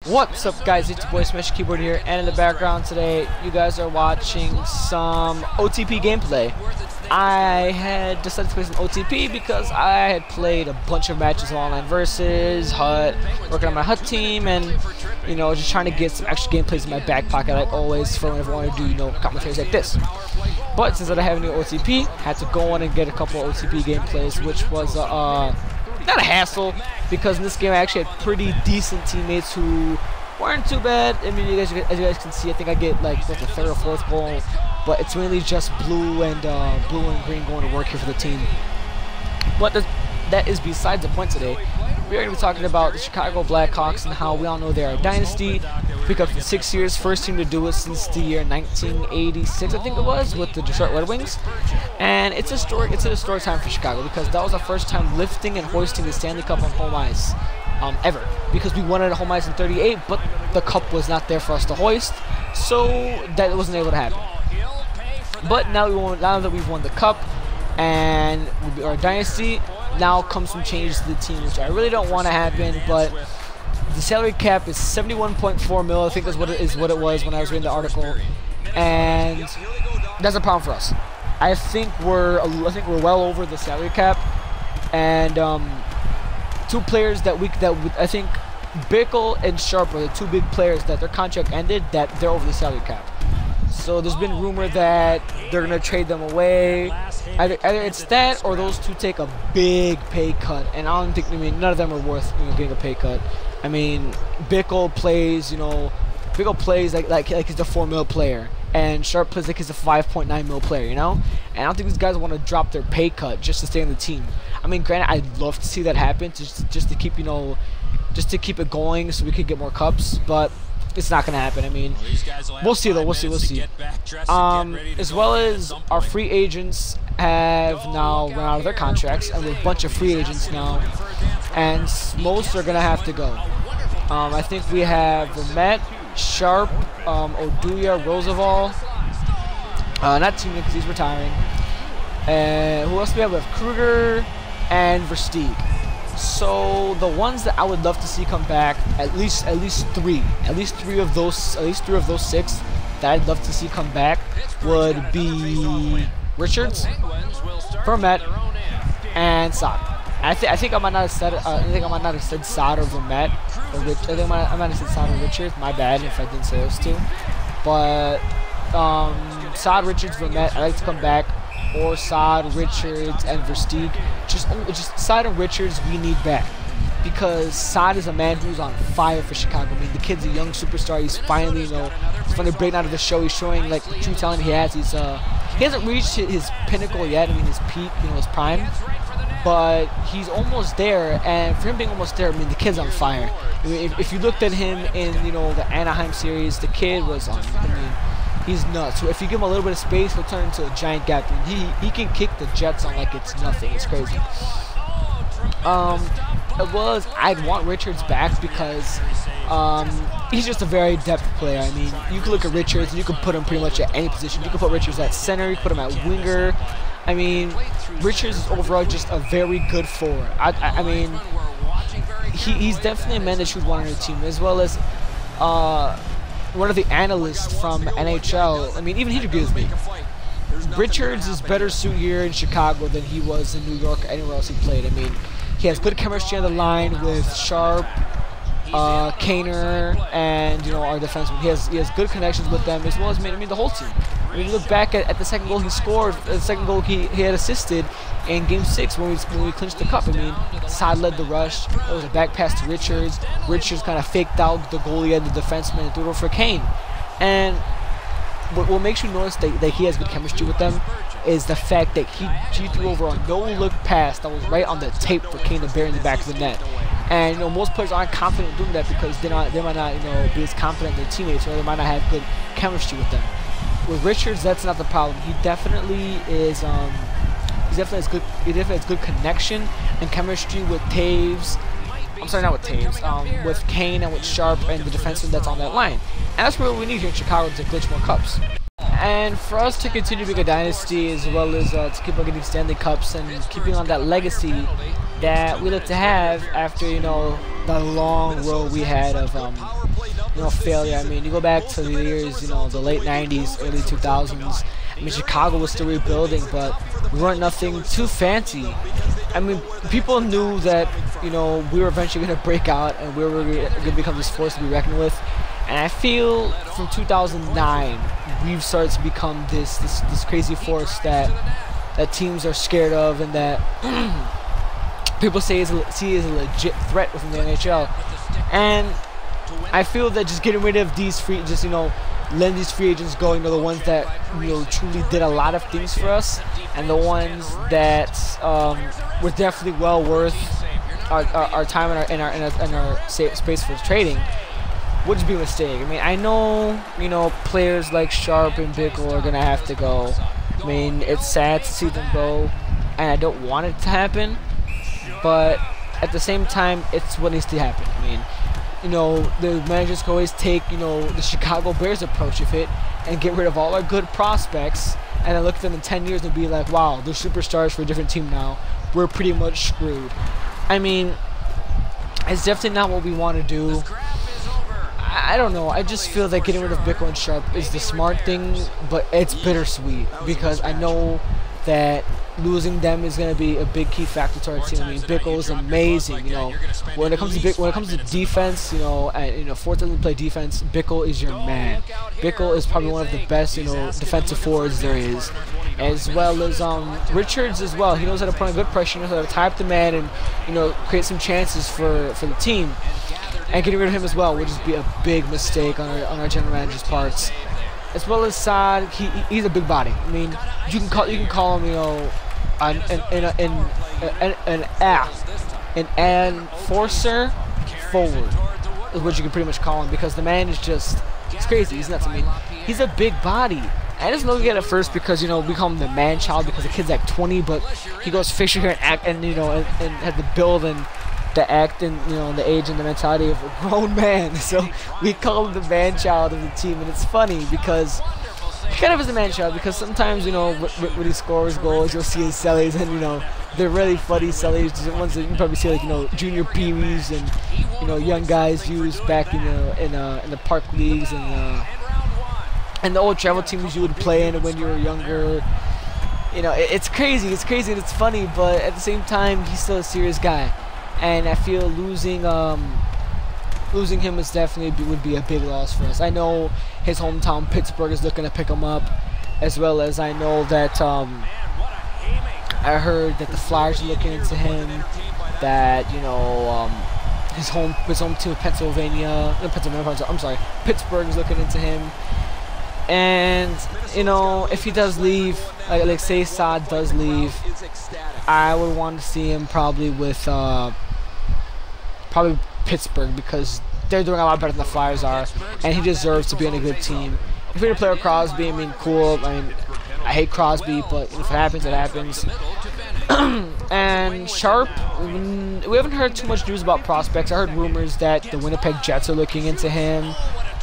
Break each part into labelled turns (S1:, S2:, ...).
S1: What's up, guys? It's your boy Smash Keyboard here, and in the background today you guys are watching some OTP gameplay. I had decided to play some OTP because I had played a bunch of matches of online versus HUT, working on my HUT team, and you know, just trying to get some extra gameplays in my back pocket like always for whenever I want to do, you know, commentaries like this. But since I don't have any OTP, had to go on and get a couple of OTP gameplays, which was not a hassle, because in this game I actually had pretty decent teammates who weren't too bad. I mean, as you guys can see, I think I get like the third or fourth goal, but it's mainly just blue and green going to work here for the team. But that is besides the point today. We're going to be talking about the Chicago Blackhawks and how we all know they're a dynasty. Pick up for 6 years, first team to do it since the year 1986, I think it was, with the Detroit Red Wings. And it's a historic time for Chicago because that was the first time lifting and hoisting the Stanley Cup on home ice ever. Because we won it at home ice in '38, but the cup was not there for us to hoist, so that wasn't able to happen. But now that we've won the cup and we are a dynasty, now comes some changes to the team, which I really don't want to happen, but the salary cap is 71.4 mil. I think that's what it was when I was reading the article, and that's a problem for us. I think we're well over the salary cap, and two players that I think Bickle and Sharp are the two big players that their contract ended, that they're over the salary cap. So there's been rumor that they're gonna trade them away. Either it's that or those two take a big pay cut, and I don't think, I mean, none of them are worth, you know, getting a pay cut. I mean, Bickle plays, you know, like he's a 4 mil player, and Sharp plays like he's a 5.9 mil player, you know. And I don't think these guys want to drop their pay cut just to stay on the team. I mean, granted, I'd love to see that happen, just to keep, you know, just to keep it going so we could get more cups, but it's not gonna happen. I mean, we'll see though. We'll see. As well as our free agents have now run out of their contracts, and we have a bunch of free agents now, and most are gonna have to go. I think we have Vermette, Sharp, Oduya, Roosevelt. Not Tunic because he's retiring. And who else do we have? We have Kruger and Versteeg. So the ones that I would love to see come back, at least three of those six that I'd love to see come back would be Richards, Vermette, and Saad. I think I might not have said Saad or Vermette, I might have said Saad or Richards. My bad if I didn't say those two. But Saad, Richards, Vermette, I'd like to come back. Or Saad, Richards, and Versteeg. Just Saad and Richards we need back, because Saad is a man who's on fire for Chicago. I mean, the kid's a young superstar. He's finally, you know, he's finally breaking out of the show. He's showing like the true talent he has. He hasn't reached his pinnacle yet. I mean, his peak, you know, his prime, but he's almost there. And for him being almost there, I mean, the kid's on fire. I mean, if you looked at him in, you know, the Anaheim series, the kid was on. I mean, he's nuts. So if you give him a little bit of space, he'll turn into a giant gap. And he can kick the Jets on like it's nothing. It's crazy. I'd want Richards back because he's just a very depth player. I mean, you can look at Richards and you can put him pretty much at any position. You can put Richards at center, you can put him at winger. I mean, Richards is overall just a very good forward. I mean, he's definitely a man that you would want on your team, as well as one of the analysts from NHL, I mean, even he agrees with me. Richards is better suit here in Chicago than he was in New York or anywhere else he played. I mean, he has good chemistry on the line with Sharp, Kaner, and, you know, our defenseman. He has good connections with them, as well as, I mean, the whole team. I mean, you look back at the second goal he scored, the second goal he had assisted in Game 6 when we clinched the cup. I mean, Saad led the rush. It was a back pass to Richards. Richards kind of faked out the goalie and the defenseman and threw it over for Kane. And what makes you notice that he has good chemistry with them is the fact that he threw over a no-look pass that was right on the tape for Kane to bury in the back of the net. And, you know, most players aren't confident in doing that because they might not, you know, be as confident in their teammates, or they might not have good chemistry with them. With Richards, that's not the problem. He definitely is. He definitely has good connection and chemistry with Taves. I'm sorry, not with Taves. With Kane and with Sharp and the defenseman that's on that line. And that's what we need here in Chicago to clinch more cups. And for us to continue being a dynasty, as well as to keep on getting Stanley Cups and keeping on that legacy that we look to have after, you know, the long road we had of failure. I mean, you go back to the years, the late 90s, early 2000s. I mean, Chicago was still rebuilding, but we weren't nothing too fancy. I mean, people knew that, we were eventually going to break out and we were going to become this force to be reckoned with. And I feel from 2009, we've started to become this crazy force that teams are scared of, and that people see as a legit threat within the NHL. And I feel that just getting rid of these letting these free agents go, the ones that truly did a lot of things for us, and the ones that were definitely well worth our time and our space for trading, would just be a mistake. I mean, I know, players like Sharp and Bickle are gonna have to go. I mean, it's sad to see them go, and I don't want it to happen, but at the same time, it's what needs to happen. I mean, the managers can always take, the Chicago Bears approach of it and get rid of all our good prospects, and then look at them in 10 years and be like, wow, they're superstars for a different team now. We're pretty much screwed. I mean, it's definitely not what we want to do. I don't know. I just feel that getting rid of Bickle and Sharp is the smart thing, but it's bittersweet because I know that losing them is going to be a big key factor to our team. I mean, Bickle is amazing. When it comes to defense, and Ford doesn't play defense, Bickle is your man. Bickle is probably one of the best, defensive forwards there is, as well as Richards as well. He knows how to put on good pressure, he knows how to tie up the man, and create some chances for the team. And getting rid of him as well would just be a big mistake on our general manager's parts. As well as Saad, he's a big body. I mean, you can call him, an enforcer forward is what you can pretty much call him, because the man is it's crazy. He's nuts. I mean, he's a big body. I just look at it first because we call him the man child because the kid's like 20, but he goes facial hair and act and and had the build and the act and the age and the mentality of a grown man. So we call him the man child of the team, and it's funny because he kind of is a man child, because sometimes when he scores goals, you'll see his sellies, and they're really funny sellies, the ones that you probably see like junior peewees and young guys use back in the park leagues and the old travel teams you would play in when you were younger. It's crazy and it's funny, but at the same time he's still a serious guy. And I feel losing him is definitely would be a big loss for us. I know his hometown Pittsburgh is looking to pick him up, as well as I know that I heard that the Flyers are looking into him. That his home team Pittsburgh is looking into him. And if he does leave, like say Saad does leave, I would want to see him probably with probably Pittsburgh, because they're doing a lot better than the Flyers are, and he deserves to be on a good team. If we're to play with Crosby, I mean, cool. I mean, I hate Crosby, but if it happens, it happens. And Sharp, we haven't heard too much news about prospects. I heard rumors that the Winnipeg Jets are looking into him,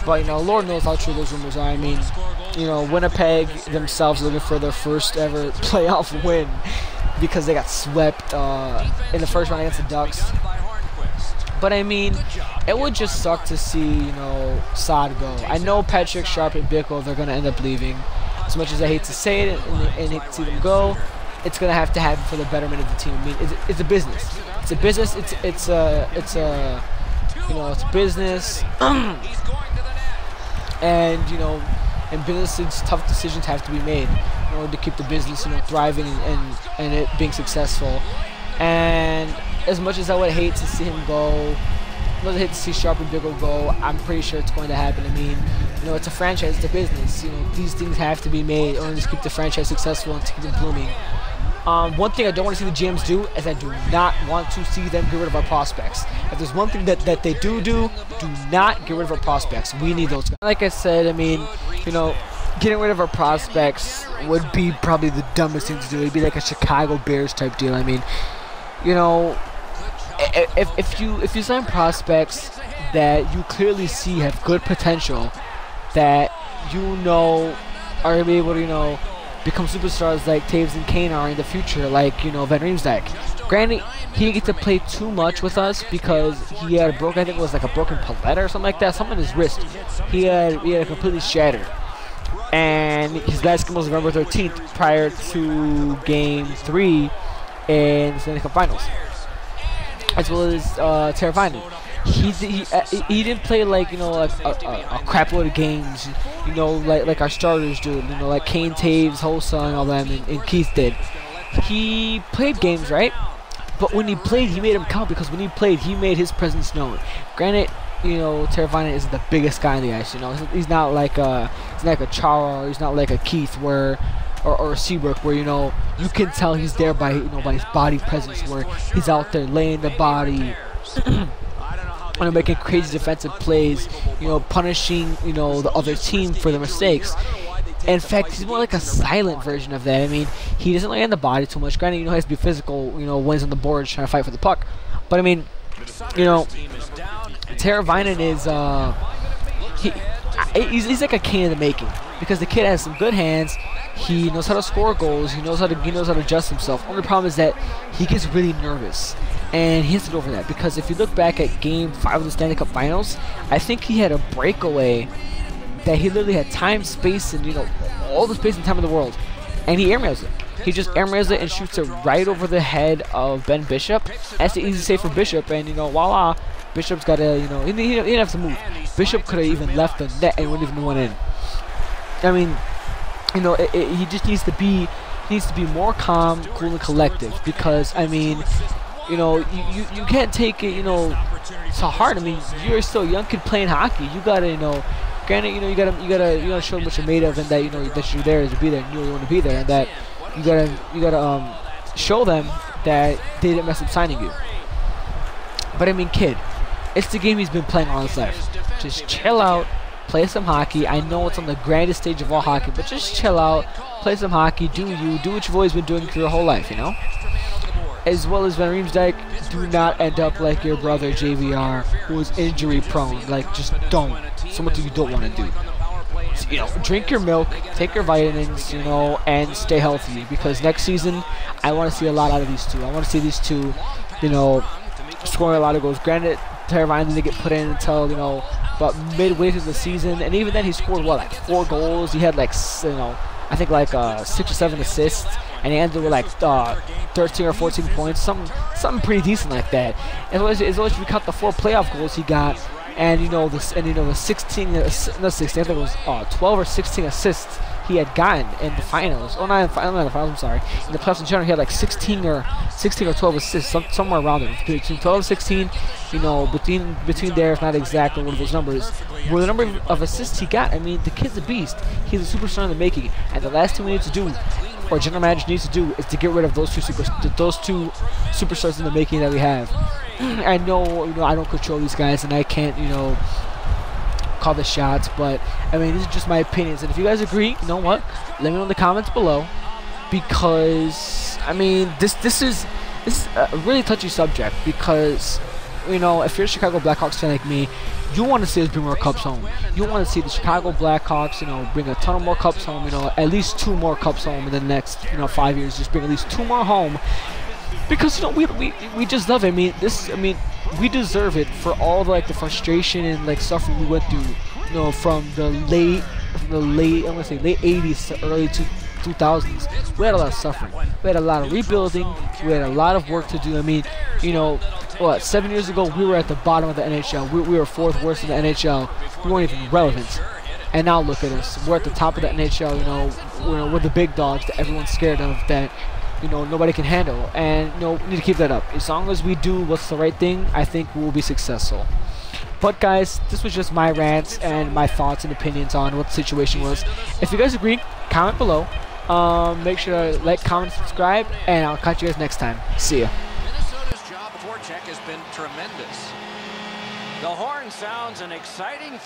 S1: but Lord knows how true those rumors are. I mean, Winnipeg themselves are looking for their first ever playoff win because they got swept in the first round against the Ducks. But I mean, it would just suck to see Saad go. I know Patrick, Sharp, and Bickle, they're gonna end up leaving. As much as I hate to say it and hate to see them go, it's gonna have to happen for the betterment of the team. I mean, it's a business. It's a business. It's a business. And in businesses, tough decisions have to be made in order to keep the business thriving and it being successful. And as much as I would hate to see him go, as much as I hate to see Sharp and Bickle go, I'm pretty sure it's going to happen. I mean, it's a franchise, it's a business. These things have to be made in order to keep the franchise successful and to keep it blooming. One thing I don't want to see the GMs do is I do not want to see them get rid of our prospects. If there's one thing that they do not get rid of our prospects. We need those guys. Like I said, I mean, getting rid of our prospects would be probably the dumbest thing to do. It'd be like a Chicago Bears type deal. I mean, if you sign prospects that you clearly see have good potential, that are able to become superstars like Taves and Kane are in the future, like Van Riemsdyk, Granted, he didn't get to play too much with us because he had a broken, I think it was like a broken palette or something like that, something in his wrist. He had completely shattered. And his last game was November 13th prior to Game 3 in the Stanley Cup Finals. As well as Terrifying. He didn't play like, you know, like a crap load of games, you know, like our starters do, you know, like Kane, Taves, Hossa, and all them, and Keith did. He played games, right? But when he played, he made them count, because when he played, he made his presence known. Granted, you know, Terrifying isn't the biggest guy on the ice, you know. He's not like a Chara, or he's not like a Keith or Seabrook, where, you know, you can tell he's there by, you know, by his body presence, where he's out there laying the body, you know, making crazy defensive plays, you know, punishing, you know, the other team for their mistakes. In fact, he's more like a silent version of that. I mean, he doesn't lay on the body too much. Granted, you know, he has to be physical, you know, when he's on the boards trying to fight for the puck. But I mean, you know, Terrifying is he's like a king in the making, because the kid has some good hands. He knows how to score goals. He knows how to adjust himself. Only problem is that he gets really nervous, and he has to get over that, because if you look back at Game 5 of the Stanley Cup Finals, I think he had a breakaway that he literally had time, space, and, you know, all the space and time in the world, and he airmails it. He just airmails it and shoots it right over the head of Ben Bishop. That's the easy save for Bishop, and, you know, voila, Bishop's got to, you know, he didn't have to move. Bishop could have even left the net and wouldn't even went in. I mean, you know, he just needs to be more calm, cool, and collective, because, I mean, you know, you can't take it, you know, to heart. I mean, you're still a young kid playing hockey. You gotta, you know, granted, you know, you gotta show them what you're made of, and that, you know, that you're there to be there, and you really want to be there, and that you gotta show them that they didn't mess up signing you. But I mean, kid, it's the game he's been playing all his life. Just chill out, play some hockey. I know it's on the grandest stage of all hockey, but just chill out, play some hockey, do what you've always been doing for your whole life, you know? As well as Van Riemsdyk, do not end up like your brother JVR, who is injury prone. Like, just don't. Something you don't want to do. So, you know, drink your milk, take your vitamins, you know, and stay healthy, because next season I want to see a lot out of these two. I want to see these two, you know, scoring a lot of goals. Granted, Terrifying didn't get put in until, you know, about midway through the season, and even then he scored what, like 4 goals. He had like, you know, I think like 6 or 7 assists, and he ended with like 13 or 14 points, something pretty decent like that. As well as if you count the 4 playoff goals he got, and you know the 16, not 16, I think it was 12 or 16 assists he had gotten in the finals. Oh, not in the finals, I'm sorry. In the playoffs in general, he had like 16 or 12 assists, somewhere around there. Between 12 and 16, you know, between there, if not exactly one of those numbers, were the number of assists he got. I mean, the kid's a beast. He's a superstar in the making. And the last thing we need to do, or general manager needs to do, is to get rid of those two superstars in the making that we have. I know, you know, I don't control these guys, and I can't, you know, call the shots, but I mean, these are just my opinions, and if you guys agree, you know what, let me know in the comments below, because I mean, this is a really touchy subject, because, you know, if you're a Chicago Blackhawks fan like me, you want to see us bring more cups home. You want to see the Chicago Blackhawks, you know, bring a ton of more cups home, you know, at least 2 more cups home in the next, you know, 5 years. Just bring at least 2 more home, because, you know, we just love it. I mean, we deserve it for all the, like, the frustration and like suffering we went through, you know, from the late I'm gonna say late 80s to early 2000s. We had a lot of suffering. We had a lot of rebuilding. We had a lot of work to do. I mean, you know, what, 7 years ago we were at the bottom of the NHL. We were 4th worst in the NHL. We weren't even relevant. And now look at us. We're at the top of the NHL. You know, we're the big dogs that everyone's scared of, that, you know, nobody can handle. And, you know, we need to keep that up. As long as we do what's the right thing, I think we'll be successful. But guys, this was just my rants and my thoughts and opinions on what the situation was. If you guys agree, comment below. Make sure to like, comment, subscribe, and I'll catch you guys next time. See ya.
S2: Minnesota's job forecheck has been tremendous. The horn sounds an exciting